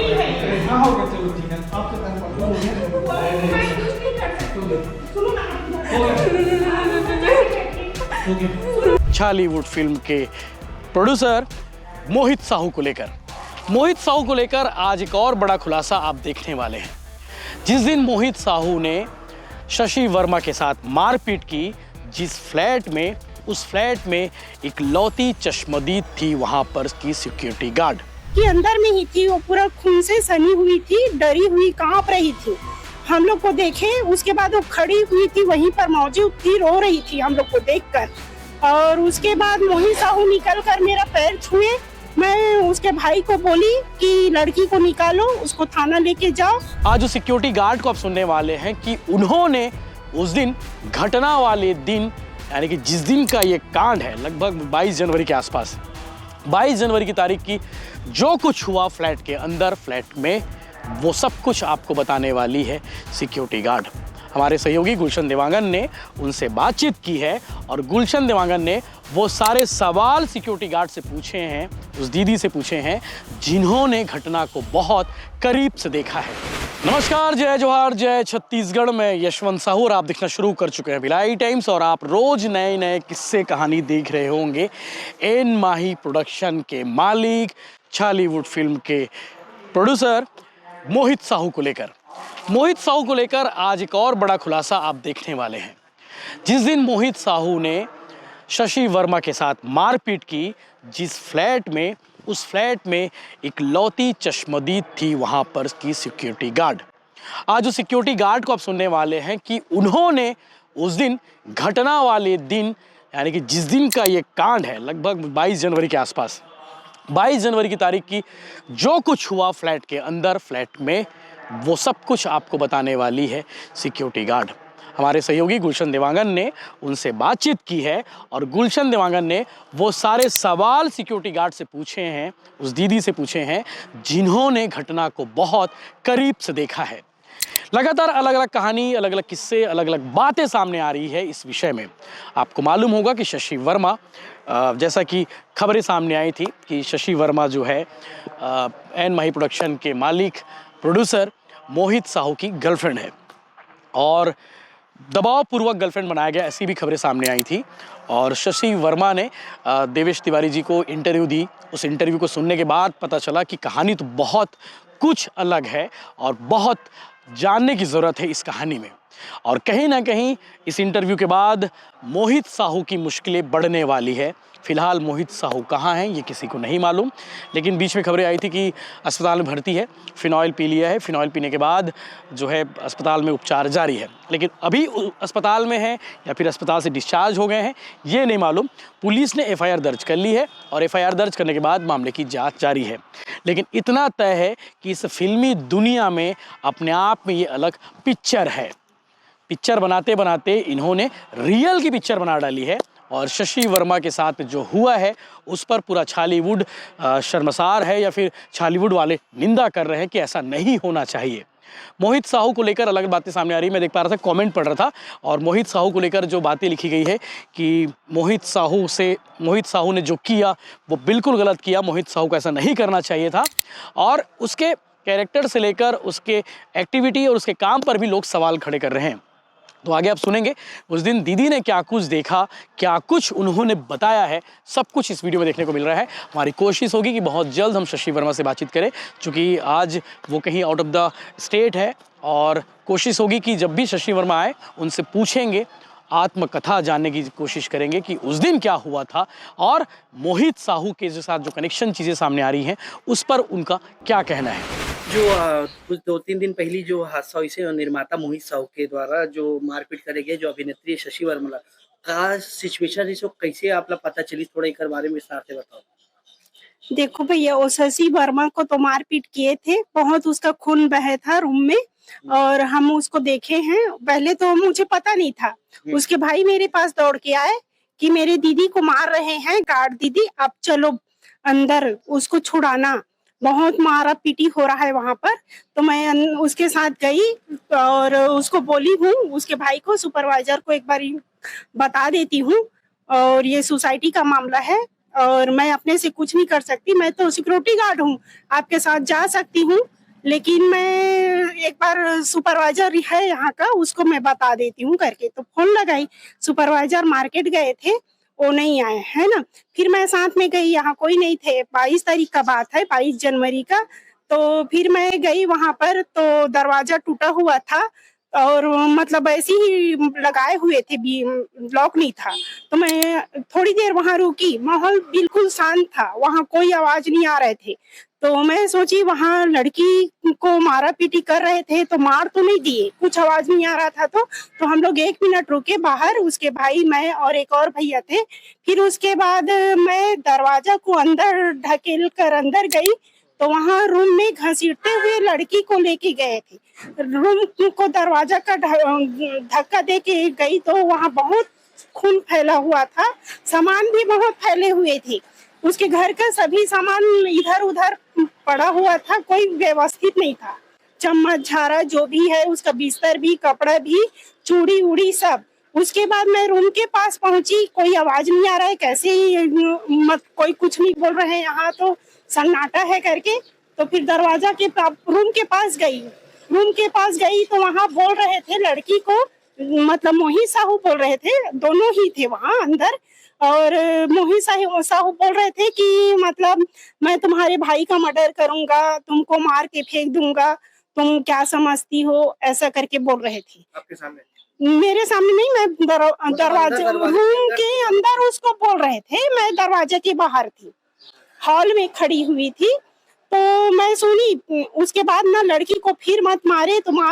हाँ हो गया, चलो ठीक है, आपसे टाइम पड़ रहा है। छालीवुड फिल्म के प्रोड्यूसर मोहित साहू को लेकर आज एक और बड़ा खुलासा आप देखने वाले हैं। जिस दिन मोहित साहू ने शशि वर्मा के साथ मारपीट की, जिस फ्लैट में, उस फ्लैट में एक लौती चश्मदीद थी वहां पर की सिक्योरिटी गार्ड कि अंदर में ही थी, वो पूरा खून से सनी हुई थी, डरी हुई, कांप रही थी। हम लोग को देखे, उसके बाद वो खड़ी हुई थी, वहीं पर मौजूद थी, रो रही थी हम लोग को देखकर। और उसके बाद मोहित साहू निकल कर मेरा पैर छुए। मैं उसके भाई को बोली कि लड़की को निकालो, उसको थाना लेके जाओ। आज उस सिक्योरिटी गार्ड को आप सुनने वाले हैं कि उन्होंने उस दिन, घटना वाले दिन, यानी कि जिस दिन का ये कांड है, लगभग 22 जनवरी के आसपास, 22 जनवरी की तारीख की जो कुछ हुआ फ्लैट के अंदर, फ्लैट में, वो सब कुछ आपको बताने वाली है सिक्योरिटी गार्ड। हमारे सहयोगी गुलशन देवांगन ने उनसे बातचीत की है और गुलशन देवांगन ने वो सारे सवाल सिक्योरिटी गार्ड से पूछे हैं, उस दीदी से पूछे हैं जिन्होंने घटना को बहुत करीब से देखा है। नमस्कार, जय जोहार, जय छत्तीसगढ़ में यशवंत साहू और आप देखना शुरू कर चुके हैं भिलाई टाइम्स और आप रोज नए नए किस्से कहानी देख रहे होंगे एन माही प्रोडक्शन के मालिक, छालीवुड फिल्म के प्रोड्यूसर मोहित साहू को लेकर आज एक और बड़ा खुलासा आप देखने वाले हैं। जिस दिन मोहित साहू ने शशि वर्मा के साथ मारपीट की, जिस फ्लैट में, उस फ्लैट में एक लौती चश्मदीद थी वहां पर की सिक्योरिटी गार्ड। आज उस सिक्योरिटी गार्ड को आप सुनने वाले हैं कि उन्होंने उस दिन, घटना वाले दिन, यानी कि जिस दिन का ये कांड है, लगभग 22 जनवरी के आसपास, 22 जनवरी की तारीख की जो कुछ हुआ फ्लैट के अंदर, फ्लैट में, वो सब कुछ आपको बताने वाली है सिक्योरिटी गार्ड। हमारे सहयोगी गुलशन देवांगन ने उनसे बातचीत की है और गुलशन देवांगन ने वो सारे सवाल सिक्योरिटी गार्ड से पूछे हैं, उस दीदी से पूछे हैं जिन्होंने घटना को बहुत करीब से देखा है। लगातार अलग अलग कहानी, अलग अलग किस्से, अलग अलग बातें सामने आ रही है इस विषय में। आपको मालूम होगा कि शशि वर्मा, जैसा कि खबरें सामने आई थी कि शशि वर्मा जो है एन माही प्रोडक्शन के मालिक, प्रोड्यूसर मोहित साहू की गर्लफ्रेंड है और दबावपूर्वक गर्लफ्रेंड बनाया गया, ऐसी भी खबरें सामने आई थी। और शशि वर्मा ने देवेश तिवारी जी को इंटरव्यू दी। उस इंटरव्यू को सुनने के बाद पता चला कि कहानी तो बहुत कुछ अलग है और बहुत जानने की ज़रूरत है इस कहानी में। और कहीं ना कहीं इस इंटरव्यू के बाद मोहित साहू की मुश्किलें बढ़ने वाली है। फिलहाल मोहित साहू कहाँ हैं ये किसी को नहीं मालूम, लेकिन बीच में खबरें आई थी कि अस्पताल में भर्ती है, फिनॉइल पी लिया है, फिनॉइल पीने के बाद जो है अस्पताल में उपचार जारी है। लेकिन अभी अस्पताल में है या फिर अस्पताल से डिस्चार्ज हो गए हैं ये नहीं मालूम। पुलिस ने एफआईआर दर्ज कर ली है और एफआईआर दर्ज करने के बाद मामले की जाँच जारी है। लेकिन इतना तय है कि इस फिल्मी दुनिया में अपने आप में ये अलग पिक्चर है। पिक्चर बनाते बनाते इन्होंने रियल की पिक्चर बना डाली है और शशि वर्मा के साथ जो हुआ है उस पर पूरा छालीवुड शर्मसार है या फिर छालीवुड वाले निंदा कर रहे हैं कि ऐसा नहीं होना चाहिए। मोहित साहू को लेकर अलग बातें सामने आ रही। मैं देख पा रहा था, कमेंट पढ़ रहा था और मोहित साहू को लेकर जो बातें लिखी गई है कि मोहित साहू ने जो किया वो बिल्कुल गलत किया, मोहित साहू को ऐसा नहीं करना चाहिए था। और उसके कैरेक्टर से लेकर उसके एक्टिविटी और उसके काम पर भी लोग सवाल खड़े कर रहे हैं। तो आगे आप सुनेंगे उस दिन दीदी ने क्या कुछ देखा, क्या कुछ उन्होंने बताया है, सब कुछ इस वीडियो में देखने को मिल रहा है। हमारी कोशिश होगी कि बहुत जल्द हम शशि वर्मा से बातचीत करें, क्योंकि आज वो कहीं आउट ऑफ द स्टेट है और कोशिश होगी कि जब भी शशि वर्मा आए उनसे पूछेंगे, आत्मकथा जानने की कोशिश करेंगे कि उस दिन क्या हुआ था और मोहित साहू के साथ जो कनेक्शन चीज़ें सामने आ रही हैं उस पर उनका क्या कहना है। जो कुछ 2-3 दिन पहले जो हादसा हुई से निर्माता मोहित साहू के द्वारा जो मारपीट करे गए जो अभिनेत्री शशि वर्मा का सिचुएशन है, कैसे आपला पता चली, थोड़ा एक बारे में विस्तार से बताओ। देखो भैया, वो शशि वर्मा को तो मारपीट किए थे, बहुत उसका खून बहे था रूम में और हम उसको देखे हैं। पहले तो मुझे पता नहीं था, उसके भाई मेरे पास दौड़ के आए कि मेरे दीदी को मार रहे हैं गार्ड दीदी, अब चलो अंदर उसको छुड़ाना, बहुत मारा पीटी हो रहा है वहां पर। तो मैं उसके साथ गई और उसको बोली हूँ, उसके भाई को, सुपरवाइजर को एक बार बता देती हूँ और ये सोसाइटी का मामला है और मैं अपने से कुछ नहीं कर सकती। मैं तो सिक्योरिटी गार्ड हूँ, आपके साथ जा सकती हूँ, लेकिन मैं एक बार सुपरवाइजर है यहाँ का, उसको मैं बता देती हूँ करके तो फोन लगाई। सुपरवाइजर मार्केट गए थे, वो नहीं आए, है ना। फिर मैं साथ में गई, यहाँ कोई नहीं थे। 22 तारीख का बात है, 22 जनवरी का। तो फिर मैं गई वहां पर, तो दरवाजा टूटा हुआ था और मतलब ऐसे ही लगाए हुए थे, लॉक नहीं था। तो मैं थोड़ी देर वहां रुकी, माहौल बिल्कुल शांत था, वहां कोई आवाज नहीं आ रहे थे। तो मैं सोची वहां लड़की को मारा पीटी कर रहे थे, तो मार तो नहीं दिए, कुछ आवाज नहीं आ रहा था। तो हम लोग 1 मिनट रुके बाहर, उसके भाई, मैं और एक और भैया थे। फिर उसके बाद मैं दरवाजा को अंदर ढकेल कर अंदर गई, तो वहां रूम में घसीटते हुए लड़की को लेके गए थे। रूम को दरवाजा का धक्का दे के गई, तो वहां बहुत खून फैला हुआ था, सामान भी बहुत फैले हुए थे। उसके घर का सभी सामान इधर उधर पड़ा हुआ था, कोई व्यवस्थित नहीं था। चम्मच झारा जो भी है, उसका बिस्तर भी, कपड़ा भी, चूड़ी उड़ी सब। उसके बाद मैं रूम के पास पहुंची, कोई आवाज नहीं आ रहा है, कैसे ही मत कोई कुछ नहीं बोल रहे हैं, यहाँ तो सन्नाटा है करके। तो फिर दरवाजा के रूम के पास गई। रूम के पास गई तो वहां बोल रहे थे लड़की को, मतलब मोहित साहू बोल रहे थे, दोनों ही थे वहां अंदर। और मोहित साहू बोल रहे थे कि मतलब मैं तुम्हारे भाई का मर्डर करूंगा, तुमको मार के फेंक दूंगा, तुम क्या समझती हो, ऐसा करके बोल रहे थे। आपके सामने? मेरे सामने नहीं, मैं दरवाजे रूम के अंदर उसको बोल रहे थे, मैं दरवाजे के बाहर थी, हॉल में खड़ी हुई थी। तो मैं सुनी। उसके बाद ना लड़की को फिर मत मारे, तुम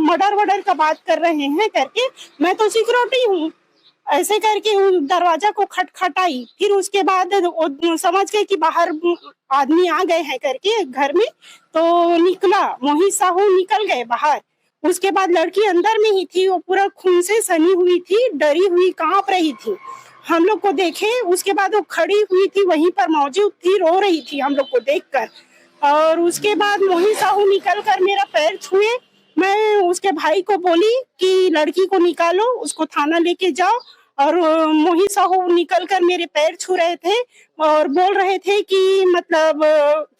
मर्डर वर्डर का बात कर रहे हैं करके, मैं तो सिक्योरिटी हूँ, ऐसे करके दरवाजा को खटखटाई। फिर उसके बाद समझ गए कि बाहर आदमी आ गए हैं करके घर में, तो निकला, मोहित साहू निकल गए बाहर। उसके बाद लड़की अंदर में ही थी, वो पूरा खून से सनी हुई थी, डरी हुई, कांप रही थी। हम लोग को देखे, उसके बाद वो खड़ी हुई थी, वहीं पर मौजूद थी, रो रही थी हम लोग को देखकर। और उसके बाद मोहित साहू निकल कर मेरा पैर छुए। मैं उसके भाई को बोली कि लड़की को निकालो, उसको थाना लेके जाओ। और मोहित साहू निकल कर मेरे पैर छू रहे थे और बोल रहे थे कि मतलब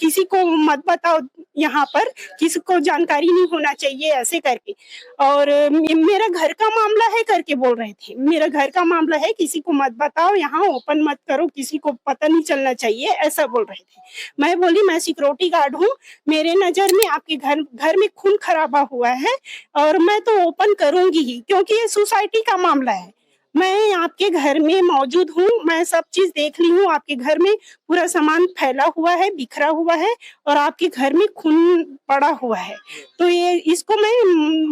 किसी को मत बताओ, यहाँ पर किसी को जानकारी नहीं होना चाहिए, ऐसे करके। और मेरा घर का मामला है करके बोल रहे थे, मेरा घर का मामला है, किसी को मत बताओ, यहाँ ओपन मत करो, किसी को पता नहीं चलना चाहिए, ऐसा बोल रहे थे। मैं बोली मैं सिक्योरिटी गार्ड हूँ, मेरे नजर में आपके घर में खून खराबा हुआ है और मैं तो ओपन करूंगी ही, क्योंकि ये सोसाइटी का मामला है। मैं आपके घर में मौजूद हूँ, मैं सब चीज देख ली हूँ, आपके घर में पूरा सामान फैला हुआ है, बिखरा हुआ है और आपके घर में खून पड़ा हुआ है। तो ये इसको मैं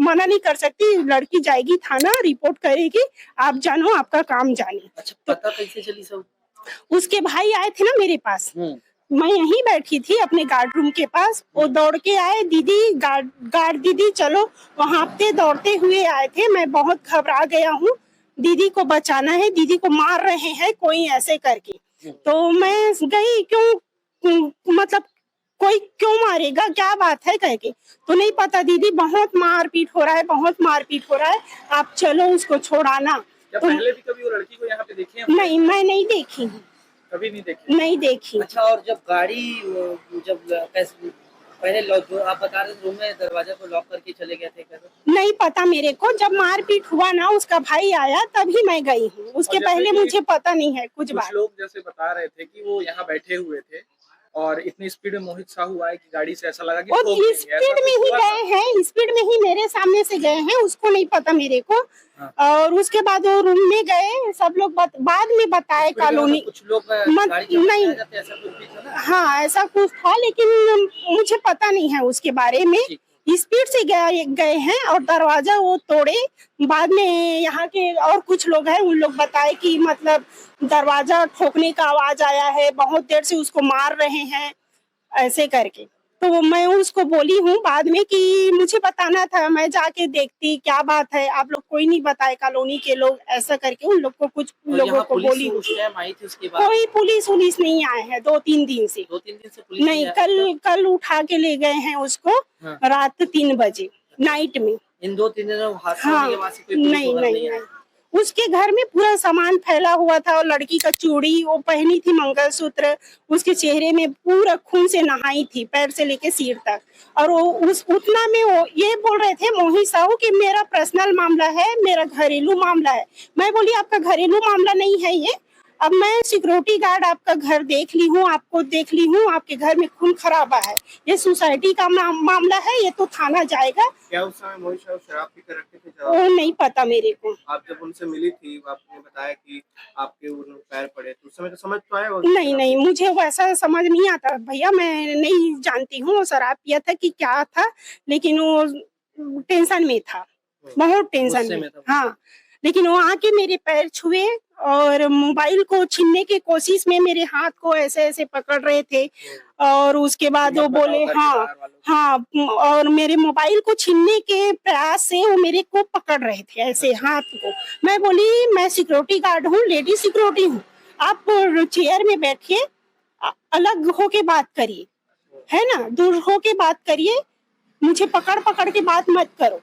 मना नहीं कर सकती, लड़की जाएगी थाना, रिपोर्ट करेगी, आप जानो, आपका काम जाने। अच्छा, पता कैसे चली सब? उसके भाई आए थे ना मेरे पास, मैं यहीं बैठी थी अपने गार्ड रूम के पास, वो दौड़ के आए, दीदी गार्ड दीदी चलो, वहां पे दौड़ते हुए आए थे। मैं बहुत घबरा गया हूँ, दीदी को बचाना है, दीदी को मार रहे हैं कोई, ऐसे करके। तो मैं गई, क्यों मतलब कोई क्यों मारेगा, क्या बात है करके। तो नहीं पता दीदी, बहुत मारपीट हो रहा है, बहुत मारपीट हो रहा है, आप चलो उसको छोड़ाना। क्या तो पहले भी कभी वो लड़की को यहाँ पे देखे हैं? नहीं, मैं नहीं देखी, कभी नहीं देखी? नहीं देखी। अच्छा, और जब गाड़ी जब कैसे पहले लॉक, आप बता रहे रूम में दरवाजा को लॉक करके चले गए थे कैसे? नहीं पता मेरे को, जब मारपीट हुआ ना, उसका भाई आया तभी मैं गई हूँ, उसके पहले मुझे पता नहीं है कुछ बात। लोग जैसे बता रहे थे कि वो यहाँ बैठे हुए थे और इतनी स्पीड में मोहित साहू आए कि गाड़ी से ऐसा लगा कि ठोक देंगे, स्पीड में ही गए हैं, स्पीड में ही मेरे सामने से गए हैं, उसको नहीं पता मेरे को। और उसके बाद वो रूम में गए, सब लोग बाद में बताए कॉलोनी, कुछ लोग नहीं, ऐसा कुछ भी था ना? हाँ ऐसा कुछ था, लेकिन मुझे पता नहीं है उसके बारे में। स्पीड से गए हैं और दरवाजा वो तोड़े। बाद में यहाँ के और कुछ लोग हैं, उन लोग बताए कि मतलब दरवाजा ठोकने का आवाज आया है, बहुत देर से उसको मार रहे हैं, ऐसे करके। तो मैं उसको बोली हूँ बाद में कि मुझे बताना था, मैं जाके देखती क्या बात है, आप लोग कोई नहीं बताए कॉलोनी के लोग, ऐसा करके उन लोग को, कुछ लोगों को बोली। आई थी उसके बाद? कोई पुलिस नहीं आए हैं 2-3 दिन से। 2-3 दिन से पुलिस नहीं, कल उठा के ले गए हैं उसको, रात 3 बजे नाइट में। इन 2-3 दिनों हाँ, नहीं, उसके घर में पूरा सामान फैला हुआ था और लड़की का चूड़ी वो पहनी थी, मंगलसूत्र, उसके चेहरे में पूरा खून से नहाई थी पैर से लेके सिर तक। और वो उस उतना में वो ये बोल रहे थे मोहित साहू कि मेरा पर्सनल मामला है, मेरा घरेलू मामला है। मैं बोली आपका घरेलू मामला नहीं है ये, अब मैं सिक्योरिटी गार्ड आपका घर देख ली हूँ, आपको देख ली हूँ, आपके घर में खून खराबा है, ये सोसाइटी का मामला है, ये तो थाना जाएगा। क्या उस समय मोहित साहू शराब पी कर रखे थे वो नहीं पता मेरे को। आप जब उनसे मिली थी आपने बताया कि आपके पैर पड़े, तो उस समय तो समझ तो आया नहीं नहीं, मुझे वैसा समझ नहीं आता भैया, मैं नहीं जानती हूँ वो शराब पिया था कि क्या था, लेकिन वो टेंशन में था, बहुत टेंशन में। हाँ, लेकिन वो आके मेरे पैर छुए और मोबाइल को छीनने की कोशिश में मेरे हाथ को ऐसे ऐसे पकड़ रहे थे। और उसके बाद वो बोले हाँ, और मेरे मोबाइल को छीनने के प्रयास से वो मेरे को पकड़ रहे थे ऐसे हाथ को। मैं बोली मैं सिक्योरिटी गार्ड हूँ, लेडी सिक्योरिटी हूँ, आप चेयर में बैठिए, अलग होके बात करिए, है ना, दूर होके बात करिए, मुझे पकड़ पकड़ के बात मत करो।